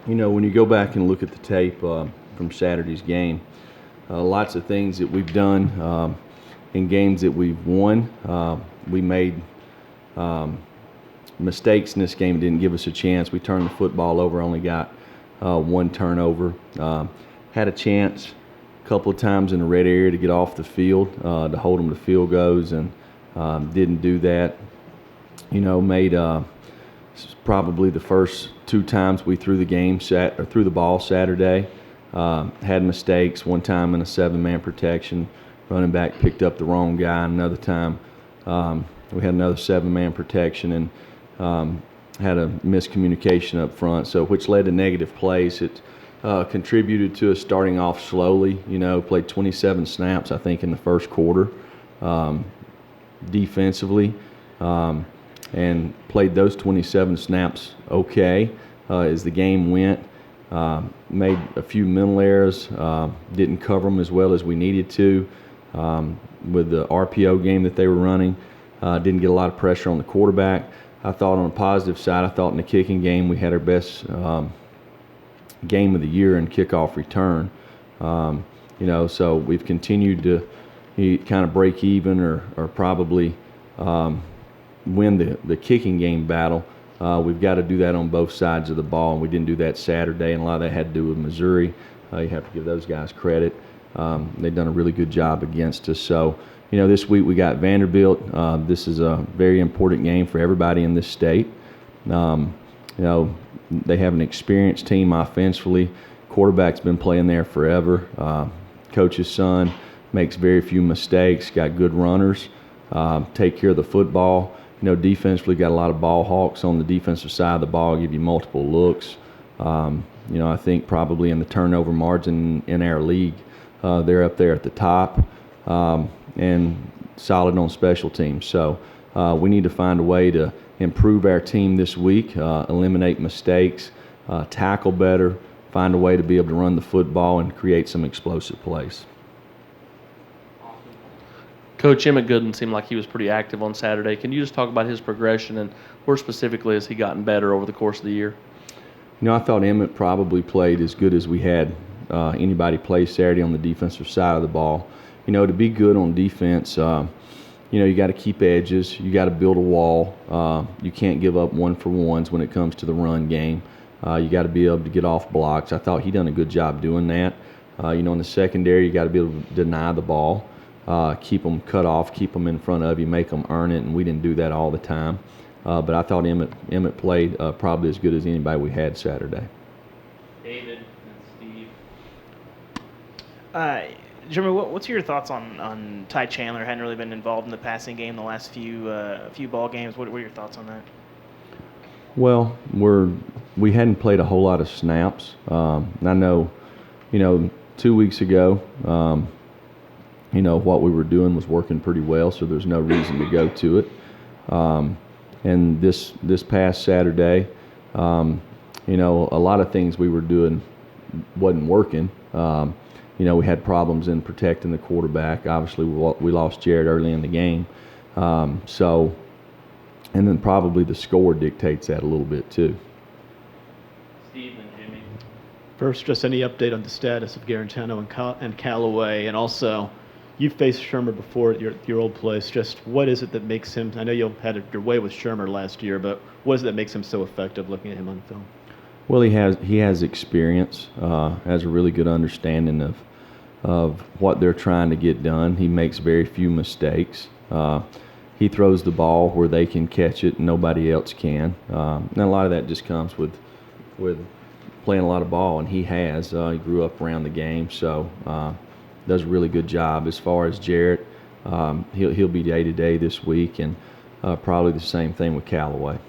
When you go back and look at the tape from Saturday's game, lots of things that we've done in games that we've won. We made mistakes in this game that didn't give us a chance. We turned the football over, only got one turnover. Had a chance a couple of times in the red area to get off the field, to hold them to field goals, and didn't do that. Made probably the first two times we threw the ball Saturday. Had mistakes. One time in a 7-man protection, running back picked up the wrong guy. Another time we had another 7-man protection and had a miscommunication up front, which led to negative plays. It contributed to us starting off slowly. Played 27 snaps, I think, in the first quarter defensively, and played those 27 snaps okay as the game went. Made a few mental errors, didn't cover them as well as we needed to with the RPO game that they were running. Didn't get a lot of pressure on the quarterback. I thought on the positive side, I thought in the kicking game we had our best game of the year in kickoff return. So we've continued to kind of break even or probably win the kicking game battle. We've got to do that on both sides of the ball, and we didn't do that Saturday, and a lot of that had to do with Missouri. You have to give those guys credit. They've done a really good job against us. So, this week we got Vanderbilt. This is a very important game for everybody in this state. They have an experienced team offensively. Quarterback's been playing there forever. Coach's son makes very few mistakes, got good runners, take care of the football. Defensively got a lot of ball hawks on the defensive side of the ball, give you multiple looks. I think probably in the turnover margin in our league, they're up there at the top, and solid on special teams. So we need to find a way to improve our team this week, eliminate mistakes, tackle better, find a way to be able to run the football and create some explosive plays. Coach Emmett Gooden seemed like he was pretty active on Saturday. Can you just talk about his progression and where specifically has he gotten better over the course of the year? I thought Emmett probably played as good as we had anybody play Saturday on the defensive side of the ball. To be good on defense, you got to keep edges. You got to build a wall. You can't give up one-for-ones when it comes to the run game. You got to be able to get off blocks. I thought he done a good job doing that. In the secondary, you got to be able to deny the ball. Keep them cut off, keep them in front of you, make them earn it, and we didn't do that all the time. But I thought Emmett played probably as good as anybody we had Saturday. David and Steve. Jeremy, what's your thoughts on Ty Chandler? Hadn't really been involved in the passing game the last few ball games. What are your thoughts on that? Well, we hadn't played a whole lot of snaps. I know, 2 weeks ago, what we were doing was working pretty well, so there's no reason to go to it. And this past Saturday, a lot of things we were doing wasn't working. We had problems in protecting the quarterback. Obviously, we lost Jared early in the game. And then probably the score dictates that a little bit too. Steve and Jimmy. First, just any update on the status of Garantano and Callaway, and also you faced Shermer before at your old place. Just what is it that makes him? I know you had your way with Shermer last year, but what is it that makes him so effective? Looking at him on film. Well, he has experience, has a really good understanding of what they're trying to get done. He makes very few mistakes. He throws the ball where they can catch it and nobody else can. And a lot of that just comes with playing a lot of ball, and he has. He grew up around the game, so does a really good job. As far as Jarrett, he'll be day-to-day this week, and probably the same thing with Callaway.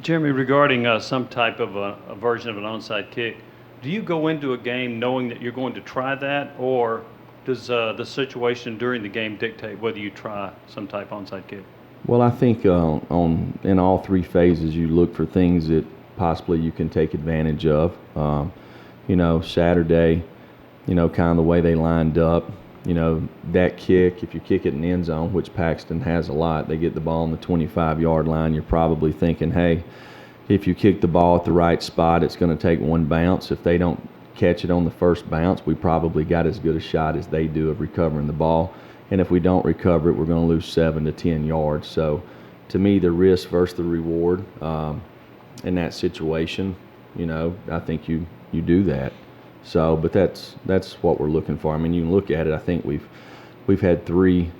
Jeremy, regarding some type of a version of an onside kick, do you go into a game knowing that you're going to try that, or does the situation during the game dictate whether you try some type of onside kick? Well, I think in all three phases you look for things that possibly you can take advantage of. Saturday, kind of the way they lined up, that kick, if you kick it in the end zone, which Paxton has a lot, they get the ball on the 25-yard line, you're probably thinking, hey, if you kick the ball at the right spot, it's going to take one bounce. If they don't catch it on the first bounce, we probably got as good a shot as they do of recovering the ball. And if we don't recover it, we're going to lose 7 to 10 yards. So to me, the risk versus the reward in that situation, I think you do that. So, but that's what we're looking for. I mean, you can look at it. I think we've had 3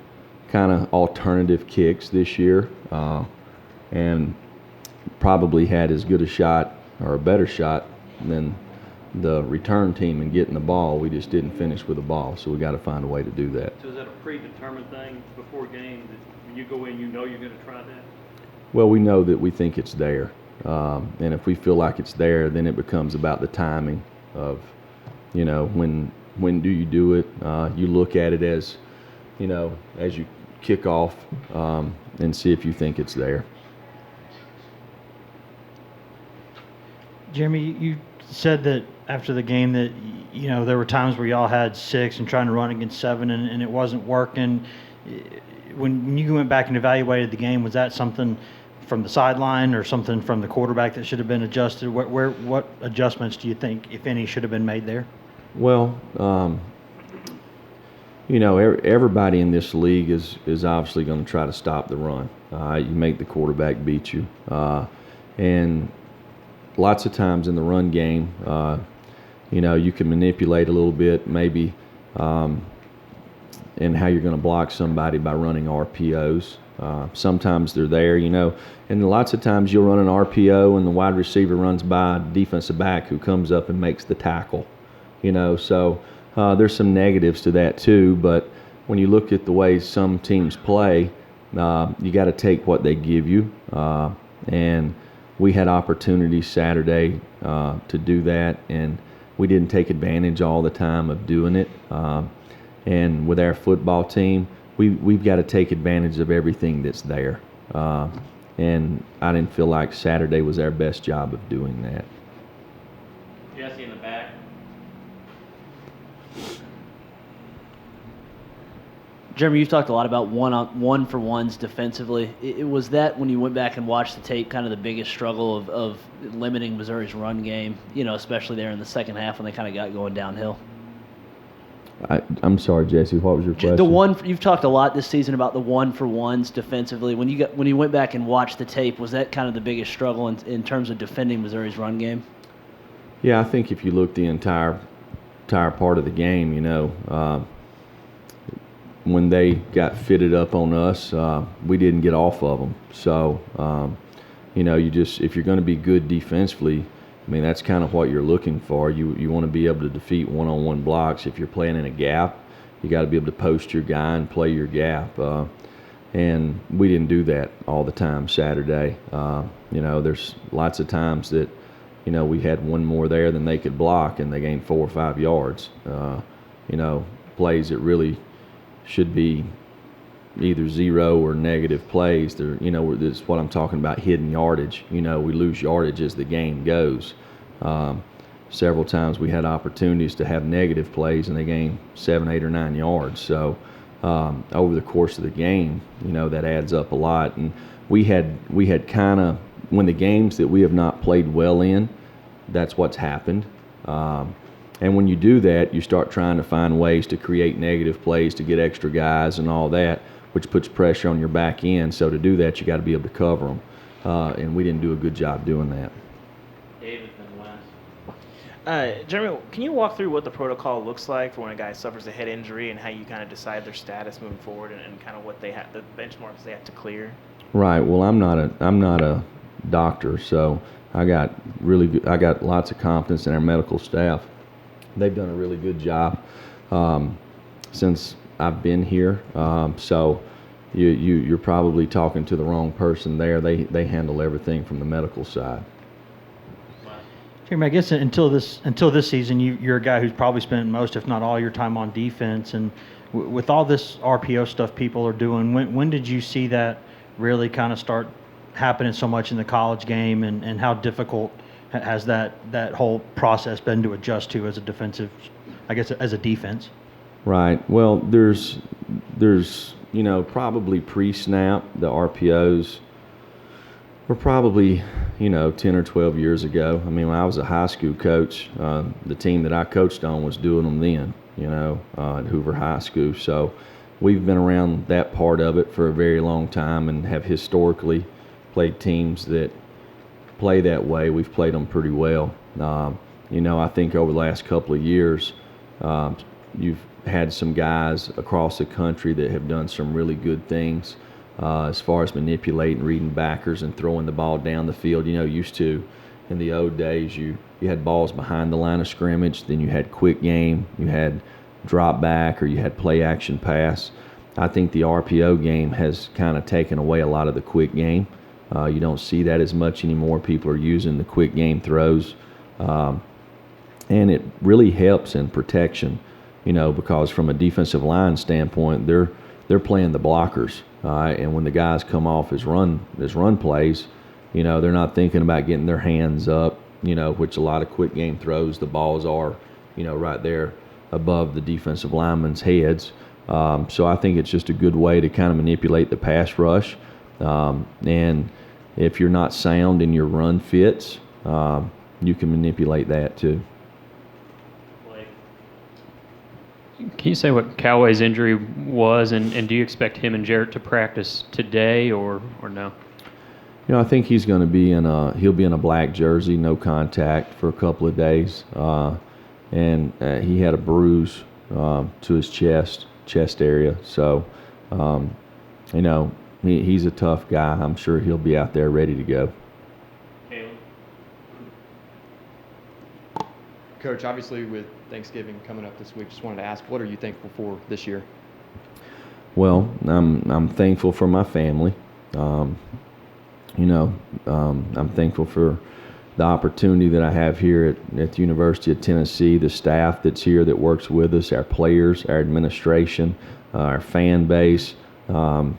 kind of alternative kicks this year, and probably had as good a shot or a better shot than the return team in getting the ball. We just didn't finish with the ball, so we got to find a way to do that. So is that a predetermined thing before game that when you go in, you're going to try that? Well, we know that we think it's there, and if we feel like it's there, then it becomes about the timing of, when do you do it? You look at it as, as you kick off, and see if you think it's there. Jeremy, you said that after the game that there were times where y'all had 6 and trying to run against 7 and it wasn't working. When you went back and evaluated the game, was that something from the sideline or something from the quarterback that should have been adjusted? What adjustments do you think, if any, should have been made there? Well, everybody in this league is obviously going to try to stop the run. You make the quarterback beat you, and lots of times in the run game, you can manipulate a little bit, maybe, in how you're going to block somebody by running RPOs. Sometimes they're there, and lots of times you'll run an RPO and the wide receiver runs by a defensive back who comes up and makes the tackle, So there's some negatives to that too, but when you look at the way some teams play, you got to take what they give you, and we had opportunities Saturday to do that, and we didn't take advantage all the time of doing it. And with our football team, we've got to take advantage of everything that's there. And I didn't feel like Saturday was our best job of doing that. Jesse in the back. Jeremy, you've talked a lot about one-for-ones defensively. Was that, when you went back and watched the tape, kind of the biggest struggle of limiting Missouri's run game, especially there in the second half when they kind of got going downhill? I'm sorry, Jesse. What was your question? You've talked a lot this season about the one-for-ones defensively. When you went back and watched the tape, was that kind of the biggest struggle in terms of defending Missouri's run game? Yeah, I think if you look the entire part of the game, when they got fitted up on us, we didn't get off of them. So, if you're going to be good defensively, I mean, that's kind of what you're looking for. You want to be able to defeat one-on-one blocks. If you're playing in a gap, you got to be able to post your guy and play your gap. And we didn't do that all the time Saturday. There's lots of times that, we had one more there than they could block, and they gained 4 or 5 yards. Plays that really should be either 0 or negative plays. This is what I'm talking about, hidden yardage. We lose yardage as the game goes. Several times we had opportunities to have negative plays, and they gained 7, 8, or 9 yards. So over the course of the game, that adds up a lot. And we had kind of, when the games that we have not played well in, that's what's happened. And when you do that, you start trying to find ways to create negative plays to get extra guys and all that, which puts pressure on your back end. So to do that, you got to be able to cover them. And we didn't do a good job doing that. David, then last. Jeremy, can you walk through what the protocol looks like for when a guy suffers a head injury and how you kind of decide their status moving forward and kind of what they have, the benchmarks they have to clear? Right. Well, I'm not a doctor, so I got lots of confidence in our medical staff. They've done a really good job since I've been here. So you're probably talking to the wrong person there. They handle everything from the medical side. Jeremy, I guess until this season, you're a guy who's probably spent most, if not all, your time on defense. And with all this RPO stuff people are doing, when did you see that really kind of start happening so much in the college game, and how difficult has that whole process been to adjust to as a defensive, I guess, as a defense? Right. Well, there's probably pre-snap, the RPOs We're probably, 10 or 12 years ago. I mean, when I was a high school coach, the team that I coached on was doing them then, at Hoover High School. So we've been around that part of it for a very long time and have historically played teams that play that way. We've played them pretty well. I think over the last couple of years, you've had some guys across the country that have done some really good things as far as manipulating, reading backers, and throwing the ball down the field. Used to in the old days, you had balls behind the line of scrimmage, then you had quick game, you had drop back, or you had play action pass. I think the RPO game has kind of taken away a lot of the quick game. You don't see that as much anymore. People are using the quick game throws. And it really helps in protection, because from a defensive line standpoint, they're playing the blockers. And when the guys come off as run plays, they're not thinking about getting their hands up, which a lot of quick game throws, the balls are, right there above the defensive linemen's heads. So I think it's just a good way to kind of manipulate the pass rush. And if you're not sound in your run fits, you can manipulate that too. Can you say what Callaway's injury was, and do you expect him and Jarrett to practice today or no? I think he's going to be he'll be in a black jersey, no contact for a couple of days, and he had a bruise to his chest area. So, he's a tough guy. I'm sure he'll be out there ready to go. Coach, obviously with Thanksgiving coming up this week, just wanted to ask, what are you thankful for this year? Well, I'm thankful for my family. I'm thankful for the opportunity that I have here at the University of Tennessee, the staff that's here that works with us, our players, our administration, our fan base. I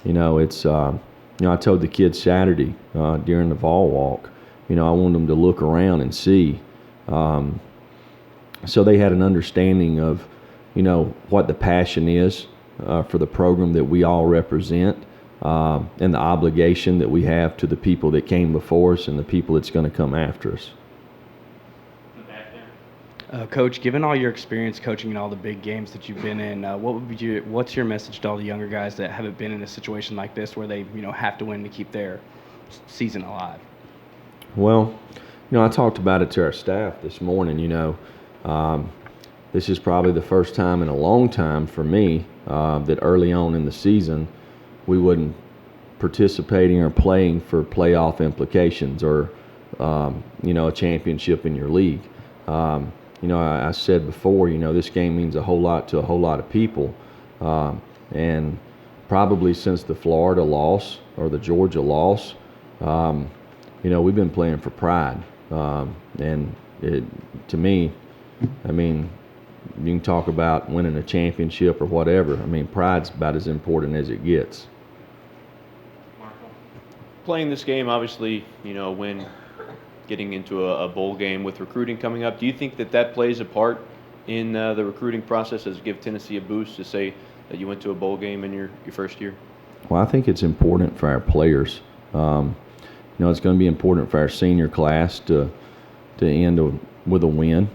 told the kids Saturday during the Vol Walk, I wanted them to look around and see. So they had an understanding of, what the passion is for the program that we all represent, and the obligation that we have to the people that came before us and the people that's going to come after us. Coach, given all your experience coaching in all the big games that you've been in, what's your message to all the younger guys that haven't been in a situation like this where they have to win to keep their season alive? Well, I talked about it to our staff this morning. This is probably the first time in a long time for me that early on in the season we wasn't participating or playing for playoff implications or, a championship in your league. I said before, this game means a whole lot to a whole lot of people. And probably since the Florida loss or the Georgia loss, we've been playing for pride. And to me, you can talk about winning a championship or whatever. Pride's about as important as it gets. Playing this game, obviously, when getting into a bowl game with recruiting coming up, do you think that plays a part in the recruiting process? Does it give Tennessee a boost to say that you went to a bowl game in your first year? Well, I think it's important for our players. It's going to be important for our senior class to end with a win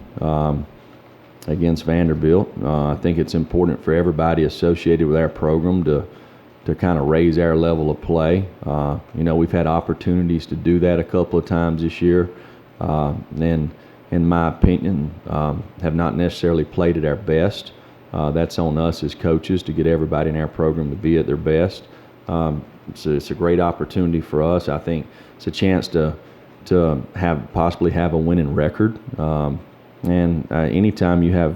against Vanderbilt. I think it's important for everybody associated with our program to kind of raise our level of play. We've had opportunities to do that a couple of times this year, and in my opinion, have not necessarily played at our best. That's on us as coaches to get everybody in our program to be at their best. It's a great opportunity for us. I think it's a chance to possibly have a winning record. And anytime you have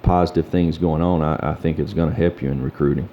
positive things going on, I think it's going to help you in recruiting.